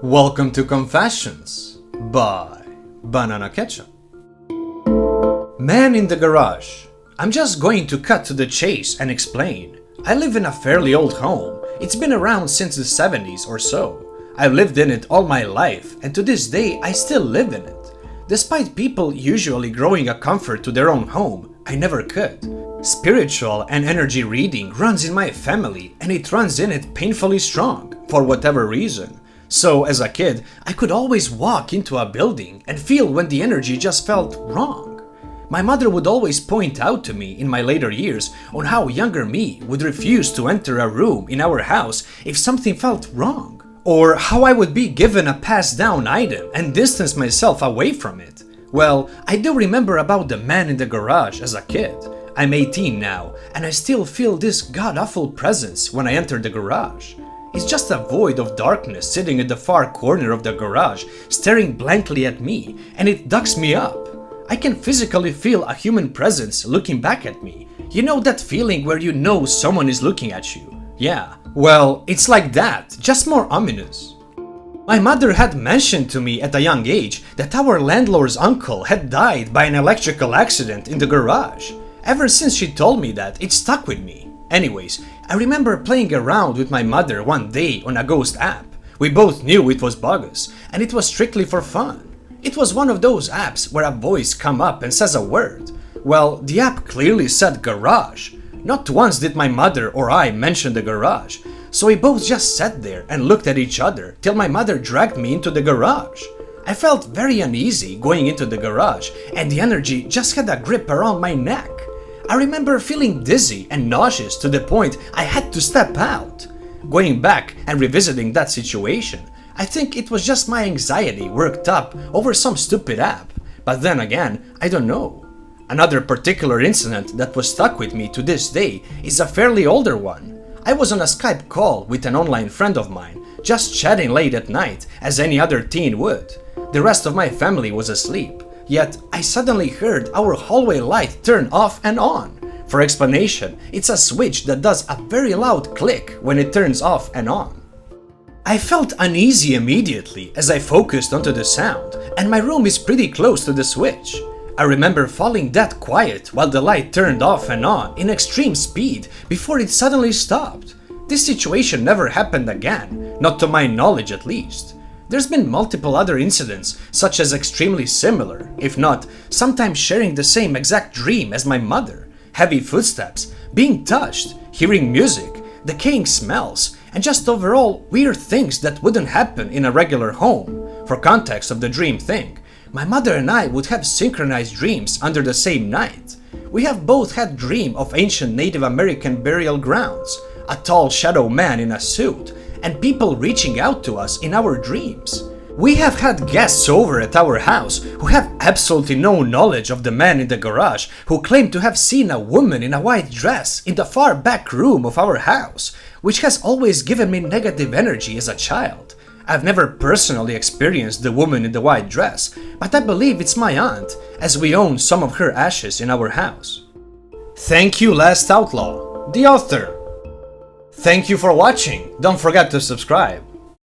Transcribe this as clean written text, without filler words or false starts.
Welcome to Confessions by Banana Ketchup. Man in the garage. I'm just going to cut to the chase and explain. I live in a fairly old home. It's been around since the 70s or so. I've lived in it all my life, and to this day I still live in it. Despite people usually growing a comfort to their own home, I never could. Spiritual and energy reading runs in my family, and it runs in it painfully strong, for whatever reason. So as a kid, I could always walk into a building and feel when the energy just felt wrong. My mother would always point out to me in my later years on how younger me would refuse to enter a room in our house if something felt wrong, or how I would be given a passed down item and distance myself away from it. Well, I do remember about the man in the garage as a kid. I'm 18 now, and I still feel this god-awful presence when I enter the garage. It's just a void of darkness sitting in the far corner of the garage, staring blankly at me, and it ducks me up. I can physically feel a human presence looking back at me. You know that feeling where you know someone is looking at you? Yeah, well, it's like that, just more ominous. My mother had mentioned to me at a young age that our landlord's uncle had died by an electrical accident in the garage. Ever since she told me that, it stuck with me. Anyways, I remember playing around with my mother one day on a ghost app. We both knew it was bogus, and it was strictly for fun. It was one of those apps where a voice comes up and says a word. Well, the app clearly said garage. Not once did my mother or I mention the garage, so we both just sat there and looked at each other till my mother dragged me into the garage. I felt very uneasy going into the garage, and the energy just had a grip around my neck. I remember feeling dizzy and nauseous to the point I had to step out. Going back and revisiting that situation, I think it was just my anxiety worked up over some stupid app, but then again, I don't know. Another particular incident that was stuck with me to this day is a fairly older one. I was on a Skype call with an online friend of mine, just chatting late at night as any other teen would. The rest of my family was asleep. Yet, I suddenly heard our hallway light turn off and on. For explanation, it's a switch that does a very loud click when it turns off and on. I felt uneasy immediately as I focused onto the sound, and my room is pretty close to the switch. I remember falling that quiet while the light turned off and on in extreme speed before it suddenly stopped. This situation never happened again, not to my knowledge at least. There's been multiple other incidents, such as extremely similar, if not, sometimes sharing the same exact dream as my mother, heavy footsteps, being touched, hearing music, decaying smells, and just overall weird things that wouldn't happen in a regular home. For context of the dream thing, my mother and I would have synchronized dreams under the same night. We have both had dream of ancient Native American burial grounds, a tall shadow man in a suit, and people reaching out to us in our dreams. We have had guests over at our house who have absolutely no knowledge of the man in the garage who claim to have seen a woman in a white dress in the far back room of our house, which has always given me negative energy as a child. I've never personally experienced the woman in the white dress, but I believe it's my aunt, as we own some of her ashes in our house. Thank you, Last-Outlaw, the author. Thank you for watching. Don't forget to subscribe.